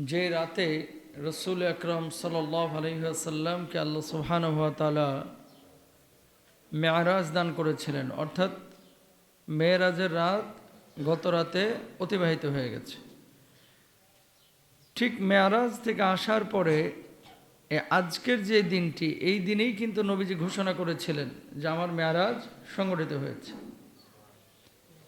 যে রাতে রসুল আকরম সাল্লাল্লাহু আলাইহি ওয়াসাল্লামকে আল্লাহ সুবহানাহু ওয়া তাআলা মেরাজ দান করেছিলেন, অর্থাৎ মেরাজের রাত গত রাতে অতিবাহিত হয়ে গেছে। ঠিক মেরাজ থেকে আসার পরে আজকের যে দিনটি, এই দিনেই কিন্তু নবীজি ঘোষণা করেছিলেন যে আমার মেরাজ সংগঠিত হয়েছে।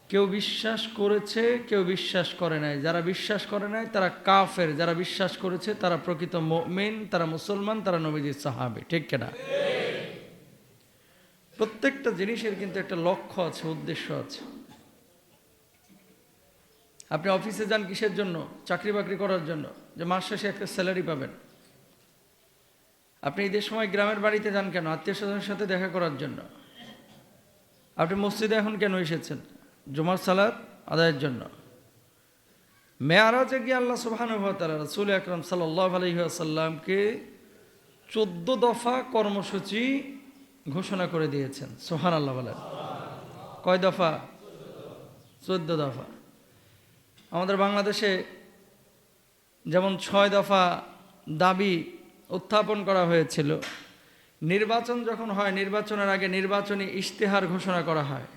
কেউ বিশ্বাস করেছে, কেউ বিশ্বাস করে নাই। যারা বিশ্বাস করে নাই তারা কাফের, যারা বিশ্বাস করেছে তারা প্রকৃত মুমিন, তারা মুসলমান, তারা নবীজির সাহাবী। ঠিক কিনা? প্রত্যেকটা জিনিসের কিন্তু একটা লক্ষ্য আছে, উদ্দেশ্য আছে। আপনি অফিসে যান কিসের জন্য? চাকরি বাকরি করার জন্য, যে মাস শেষে একটা স্যালারি পাবেন। আপনি ঈদের সময় গ্রামের বাড়িতে যান কেন? আত্মীয় স্বজনের সাথে দেখা করার জন্য। আপনি মসজিদে এখন কেন এসেছেন? জুমার সালাত আদায়ের জন্য। মেয়ারাজে গিয়ে আল্লাহ সুবহানাহু ওয়া তাআলা রাসূল আকরাম সাল্লাল্লাহু আলাইহি ওয়াসাল্লামকে 14 দফা কর্মসূচি ঘোষণা করে দিয়েছেন। সুবহানাল্লাহ বলেন। কয় দফা? 14 দফা। আমাদের বাংলাদেশে যেমন 6 দফা দাবি উত্থাপন করা হয়েছিল। নির্বাচন যখন হয়, নির্বাচনের আগে নির্বাচনী ইশতেহার ঘোষণা করা হয়।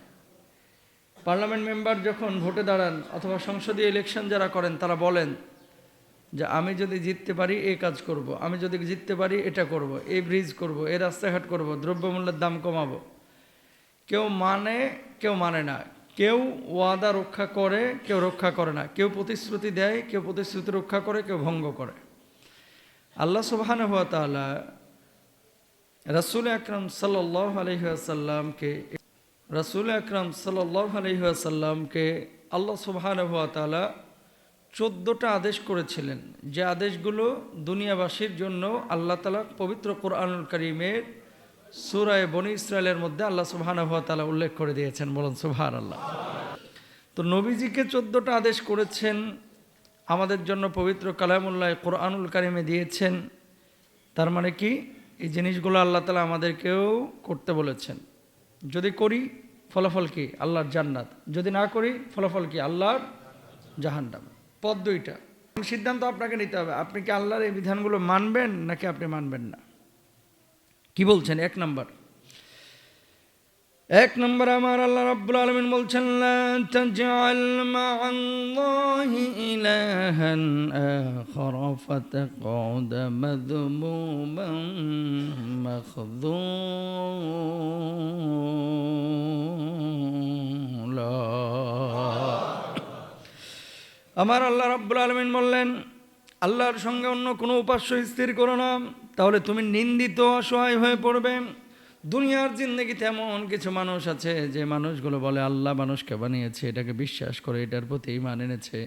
পার্লামেন্ট মেম্বার যখন ভোটে দাঁড়ান অথবা সংসদীয় ইলেকশন যারা করেন, তারা বলেন যে আমি যদি জিততে পারি এই কাজ করব, আমি যদি জিততে পারি এটা করব, এই ব্রিজ করব, এই রাস্তাঘাট করব, দ্রব্যমূল্যের দাম কমাবো। কেউ মানে, কেউ মানে না। কেউ ওয়াদা রক্ষা করে, কেউ রক্ষা করে না। কেউ প্রতিশ্রুতি দেয়, কেউ প্রতিশ্রুতি রক্ষা করে, কেউ ভঙ্গ করে। আল্লাহ সুবহানাহু ওয়া তাআলা রাসূল আকরাম সাল্লাল্লাহু আলাইহি ওয়াসাল্লামকে আল্লাহ সুবহানাহু ওয়া তাআলা 14টা আদেশ করেছিলেন, যে আদেশগুলো দুনিয়াবাসীর জন্য আল্লাহ তাআলা পবিত্র কোরআনুল কারীমের সূরা বনী ইসরাইলের মধ্যে আল্লাহ সুবহানাহু ওয়া তাআলা উল্লেখ করে দিয়েছেন। বলুন সুবহানাল্লাহ। তো নবীজিকে 14টা আদেশ করেছেন, আমাদের জন্য পবিত্র কালামুল্লাহ কোরআনুল কারীমে দিয়েছেন। তার মানে কি? এই জিনিসগুলো আল্লাহ তাআলা আমাদেরকেও করতে বলেছেন। যদি করি ফলাফল কি? আল্লাহর জান্নাত। যদি না করি ফলাফল কি? আল্লাহর জাহান্নাম। পথ দুইটা। সিদ্ধান্ত আপনাকে নিতে হবে, আপনি কি আল্লাহর এই বিধানগুলো মানবেন নাকি আপনি মানবেন না। কি বলছেন? এক নম্বর আমার আল্লাহ রাব্বুল আলামিন বলছেন, লা তাজআল মা'আল্লাহি ইলাহান আখার ফাতাকুদা মাযমুমান মাখযুলা। আমার আল্লাহ রাব্বুল আলামিন বললেন, আল্লাহর সঙ্গে অন্য কোনো উপাস্য স্থির করো না, তাহলে তুমি নিন্দিত, অসহায় হয়ে পড়বে। দুনিয়ার জিন্দেগিতে এমন কিছু মানুষ আছে যে মানুষগুলো বলে আল্লাহ মানুষকে বানিয়েছে, এটাকে বিশ্বাস করে, এটার প্রতি ঈমান এনেছে।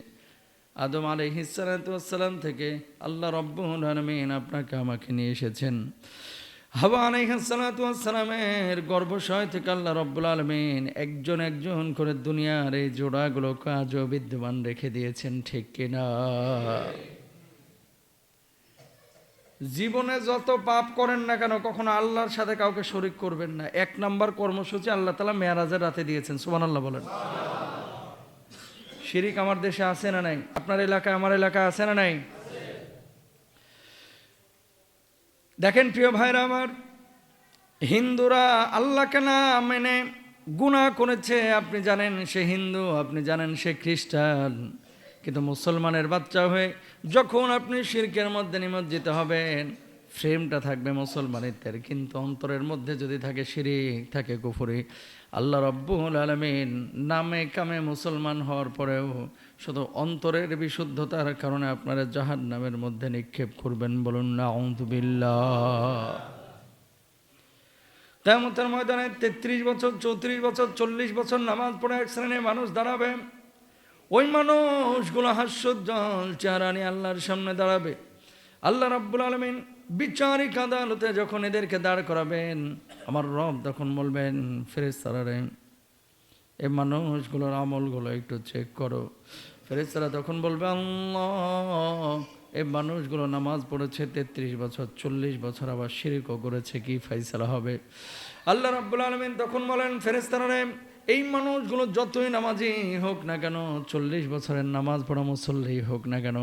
আদম আলাইহিস সালাতু ওয়াস সালাম থেকে আল্লাহ রাব্বুল আলামিন আপনাকে আমাকে নিয়ে এসেছেন। হাওয়া আলাইহিস সালাতু ওয়াস সালামের গর্ভাশয় থেকে আল্লাহ রাব্বুল আলামিন একজন একজন করে দুনিয়ার এই জোড়াগুলোকে আজও বিদ্যমান রেখে দিয়েছেন। ঠিক কিনা? জীবনে যত পাপ করেন না কেন, কখনো আল্লাহর সাথে কাউকে শরীক করবেন না। 1 নম্বর কর্মসূচি আল্লাহ তাআলা মেরাজের রাতে দিয়েছেন। সুবহানাল্লাহ বলেন। শিরিক আমার দেশে আছে না নাই? আপনার এলাকায়, আমার এলাকায় আছে না নাই? দেখেন প্রিয় ভাইরা আমার, হিন্দুরা আল্লাহকে না মেনে গুনাহ করেছে। আপনি জানেন সে হিন্দু, আপনি জানেন সে খ্রিস্টান, কিন্তু মুসলমানের বাচ্চা হয়ে যখন আপনি শিরকের মধ্যে নিমজ্জিত হবেন, ফ্রেমটা থাকবে মুসলমানিত্বের, কিন্তু অন্তরের মধ্যে যদি থাকে শিরিক, থাকে কুফরি, আল্লাহ রাব্বুল আলামিন নামে কামে মুসলমান হওয়ার পরেও শুধু অন্তরের বিশুদ্ধতার কারণে আপনারা জাহান্নামের মধ্যে নিক্ষেপ করবেন। বলুন নাউযু বিল্লাহ। কিয়ামতের ময়দানে 33 বছর, 34 বছর, 40 বছর নামাজ পড়ে এক শ্রেণীর মানুষ দাঁড়াবে। ওই মানুষগুলো হাস্যোজ্জ্বল চেহারা নিয়ে আল্লাহর সামনে দাঁড়াবে। আল্লাহ রাব্বুল আলামিন বিচারিক আদালতে যখন এদেরকে দাঁড় করাবেন, আমার রব তখন বলবেন, ফেরেশতারা রে, এই মানুষগুলোর আমলগুলো একটু চেক করো। ফেরেশতারা তখন বলবে, আল্লাহ, এই মানুষগুলো নামাজ পড়েছে 33 বছর, 40 বছর, আবার শিরকও করেছে, কি ফয়সালা হবে? আল্লাহ রাব্বুল আলামিন তখন বলেন, ফেরেশতারা রে, এই মানুষগুলো যতই নামাজি হোক না কেন, 40 বছরের নামাজ পড়া মুসল্লি হোক না কেন,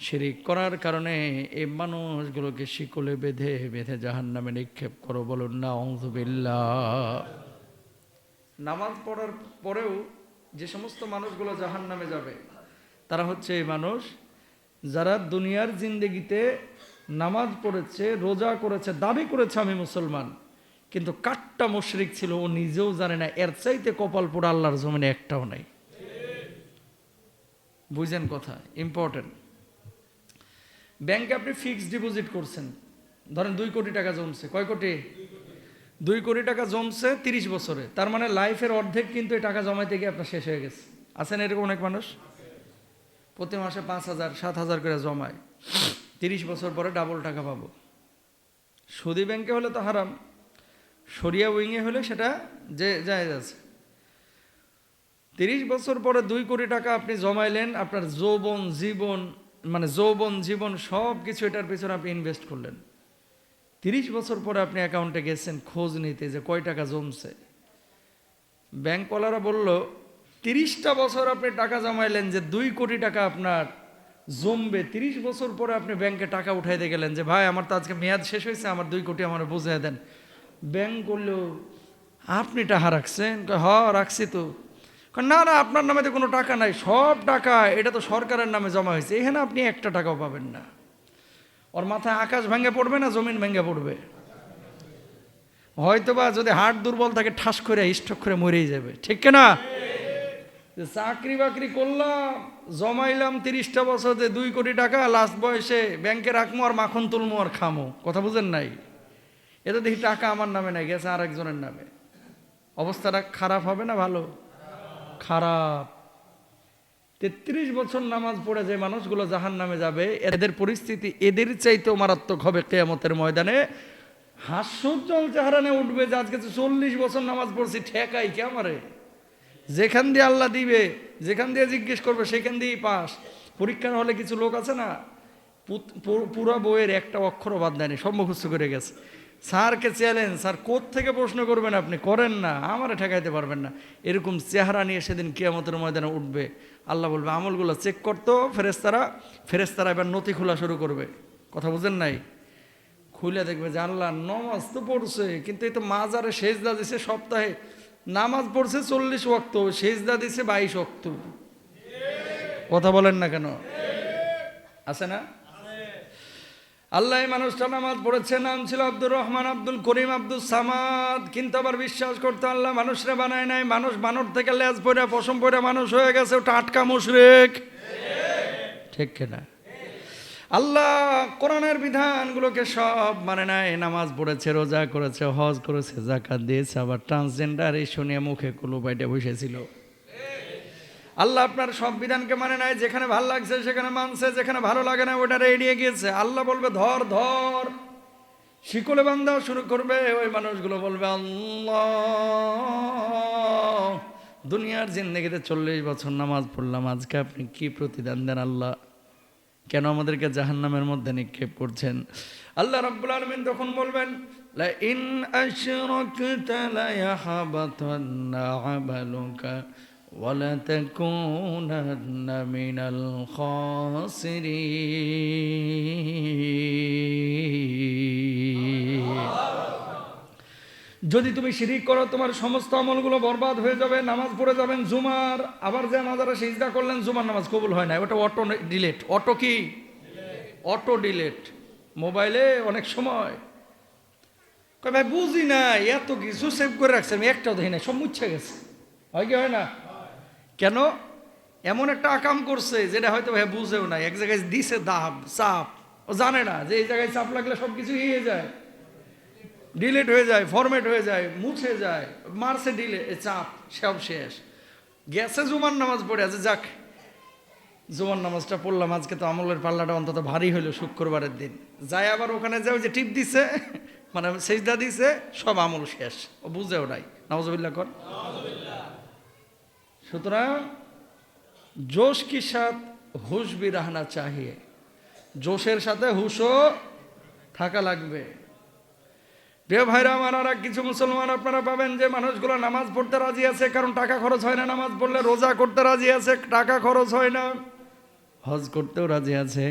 শিরিক করার কারণে এই মানুষগুলোকে শিকলে বেঁধে বেঁধে জাহান্নামে নিক্ষেপ করো, বলুন না আউযুবিল্লাহ। নামাজ পড়ার পরেও যে সমস্ত মানুষগুলো জাহান্নামে যাবে তারা হচ্ছে এই মানুষ যারা দুনিয়ার জিন্দেগিতে নামাজ পড়েছে, রোজা করেছে, দাবি করেছে আমি মুসলমান, কিন্তু কাট্টা মুশরিক ছিল, ও নিজেও জানে না এর চাইতে কপাল পোড়া আল্লাহর জমিনে একটাও নাই। বুঝেন কথা, ইম্পর্টেন্ট। ব্যাংকে আপনি ফিক্সড ডিপোজিট করছেন, ধরেন 2 কোটি টাকা জমছে। কয় কোটি? 2 কোটি টাকা জমছে 30 বছরে। তার মানে লাইফের অর্ধেক কিন্তু এই টাকা জমাইতে গিয়ে আপনার শেষ হয়ে গেছে। আছেন এরকম অনেক মানুষ, প্রতি মাসে 5,000 7,000 করে জমায়, 30 বছর পরে ডাবল টাকা পাবো। সুদী ব্যাংকে হলে তো হারাম, শরিয়া উইংয়ে হলে সেটা যে জায়েজ আছে। 30 বছর পরে 2 কোটি টাকা আপনি জমাইলেন, আপনার যৌবন জীবন সব কিছু এটার পিছনে আপনি ইনভেস্ট করলেন। 30 বছর পরে আপনি অ্যাকাউন্টে গেছেন খোঁজ নিতে যে কয় টাকা জমছে। ব্যাংকওয়ালারা বলল 30টা বছর আপনি টাকা জমাইলেন যে 2 কোটি টাকা আপনার জমবে, 30 বছর পরে আপনি ব্যাংকে টাকা উঠাইতে গেলেন যে ভাই আমার তো আজকে মেয়াদ শেষ হয়েছে, আমার 2 কোটি আমার বুঝিয়ে দেন। ব্যাংক করলো আপনি টাকা রাখছেন? রাখছি তো। না না, আপনার নামে তো কোনো টাকা নাই, সব টাকা এটা তো সরকারের নামে জমা হয়েছে, এখানে আপনি একটা টাকাও পাবেন না। ওর মাথায় আকাশ ভেঙে পড়বে না জমিন ভেঙে পড়বে? হয়তোবা যদি হার্ট দুর্বল থাকে ঠাস করে স্ট্রোক করে মরেই যাবে, ঠিক না? চাকরি বাকরি করলাম, জমাইলাম 30টা বছর যে 2 কোটি টাকা, লাস্ট বয়সে ব্যাংকে রাখবো আর মাখন তুলমো আর খামো। কথা বুঝেন নাই? এটা দেখি টাকা আমার নামে নাই, গেছে আরেকজনের নামে। অবস্থাটা খারাপ হবে না ভালো? খারাপ। 33 বছর নামাজ পড়ে যে মানুষগুলো জাহান্নামে যাবে, এদের পরিস্থিতি এদের চাইতেও মারাত্মক হবে কিয়ামতের ময়দানে। হাস্যোজ্জ্বল চেহারা নিয়ে উঠবে যে আজকে 40 বছর নামাজ পড়ছি, ঠেকাই কে আমারে? যেখান দিয়ে আল্লাহ দিবে, যেখান দিয়ে জিজ্ঞেস করবে সেখান দিয়েই পাস। পরীক্ষার হলে কিছু লোক আছে না, পুরো বইয়ের একটা অক্ষরও বাদ দেয়নি, সব মুখস্থ করে গেছে। স্যারকে চ্যালেঞ্জ, স্যার থেকে প্রশ্ন করবেন আপনি, করেন না, আমারে ঠেকাইতে পারবেন না। এরকম চেহারা নিয়ে সেদিন কিয়ামতের ময়দানে উঠবে। আল্লাহ বলবে আমলগুলো চেক করতো ফেরেশতারা এবার নথি খোলা শুরু করবে। কথা বুঝেন নাই? খুলে দেখবে যে আল্লাহ নামাজ তো পড়ছে, কিন্তু এই তো মাজারে সেজদা দিছে, সপ্তাহে নামাজ পড়ছে 40 ওয়াক্ত, সেজদা দিছে 22 ওয়াক্ত। কথা বলেন না কেন? আছে না? আল্লাহ এই মানুষটা নামাজ পড়েছে, নাম ছিল আব্দুর রহমান, আব্দুল করিম, আব্দুল সামাদ, কিন্তু আবার বিশ্বাস করতে আল্লাহ মানুষরা বানায় নাই। মানুষ বানর থেকে লেজ পড়ে পশম পড়ে মানুষ হয়ে গেছে, ওটা টাটকা মুশরিক, ঠিক কিনা? আল্লাহ কোরআনের বিধানগুলোকে সব মানে নাই। নামাজ পড়েছে, রোজা করেছে, হজ করেছে, যাকাত দিয়েছে, আবার ট্রান্সজেন্ডার এই শুনিয়ে মুখে কুলু বাইটে বসেছিল। আল্লাহ আপনার সব বিধানকে মানে নাই, যেখানে ভালো লাগছে সেখানে মানছে, যেখানে ভালো লাগে না ওটারে এড়িয়ে গিয়েছে। আল্লাহ বলবে ধর ধর, শিকলে বান্ধা শুরু করবে, ওই মানুষগুলো বলবে আল্লাহ দুনিয়ার জিন্দেগিতে 40 বছর নামাজ পড়লাম, আজকে আপনি কি প্রতিদান দেন আল্লাহ? কেন আমাদেরকে জাহান্নামের মধ্যে নিক্ষেপ করছেন? আল্লাহ রাব্বুল আলামিন তখন বলবেন লা ইন আশরাকতা লা ইয়াহবাতান্না আমালুকা ওয়া লা তাকুনান্না মিনাল খাসিরিন। যদি তুমি শিরিক করো তোমার সমস্ত আমলগুলো বরবাদ হয়ে যাবে। নামাজ পড়ে যাবেন জুমার, আবার যে মাজারে সিজদা করলেন জুমার নামাজ কবুল হয় না, ওটা অটো ডিলেট। অটো কি? Auto delete. মোবাইলে অনেক সময় কয় ভাই বুঝি না, এত কিছু সেভ করে রাখছে আমি একটাও দেখি না, সব মুছে গেছে। হয় কি হয় না? কেন? এমন একটা আকাম করছে যেটা হয়তো ভাই বুঝেও না, এক জায়গায় দিছে দাব চাপ, ও জানে না যে এই জায়গায় চাপ লাগলে সব কিছু ইয়ে যায়, ডিলেট হয়ে যায়, ফরম্যাট হয়ে যায়, মুছে যায়, মারছে চাপ, সব শেষ। গেছে জুমার নামাজ পড়ে আছে, যাক জুমার নামাজটা পড়লাম, আজকে তো আমলের পাল্লাটা অন্তত ভারী হইলো শুক্রবারের দিন। যায় আবার ওখানে যাও যে টিপ দিছে, মানে সেজদা দিছে, সব আমল শেষ, ও বুঝেও নাই। নাউজুবিল্লাহ কর। সুতরাং জোশ কি সাথ হুশ ভি রাহনা চাহিয়ে, জোশের সাথে হুশও থাকা লাগবে। প্রিয় ভাইরা আমার, আর কিছু মুসলমান আপনারা পাবেন যে মানুষগুলো নামাজ পড়তে রাজি আছে, কারণ টাকা খরচ হয় না নামাজ পড়লে। রোজা করতে রাজি আছে, টাকা খরচ হয় না। হজ করতেও রাজি আছে,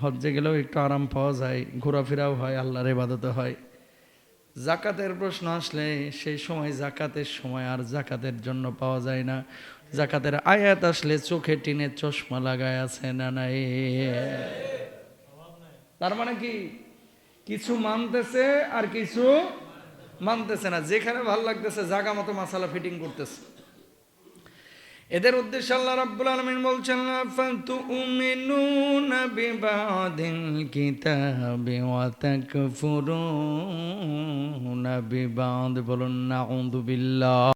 হজ্জে গেলেও একটু আরাম পাওয়া যায়, ঘোরাফেরাও হয়, আল্লাহর ইবাদত হয়। জাকাতের প্রশ্ন আসলে সেই সময় জাকাতের সময় আর জাকাতের জন্য পাওয়া যায় না। জাকাতের আয়াত আসলে চোখে টিনে চশমা লাগায় আছে না নাই? তার মানে কি, কিছু মানতেছে আর কিছু মানতেছে না। যেখানে ভাল লাগতেছে জাগা মতো মাসালা ফিটিং করতেছে। এদের উদ্দেশ্যে আল্লাহ রাব্বুল আলামিন বলছেন, ফাতুমিনুনা বিবাদিল কিতাবি ওয়া তাকফুরুনা বিবাদ। বলুন নাউযু বিল্লাহ।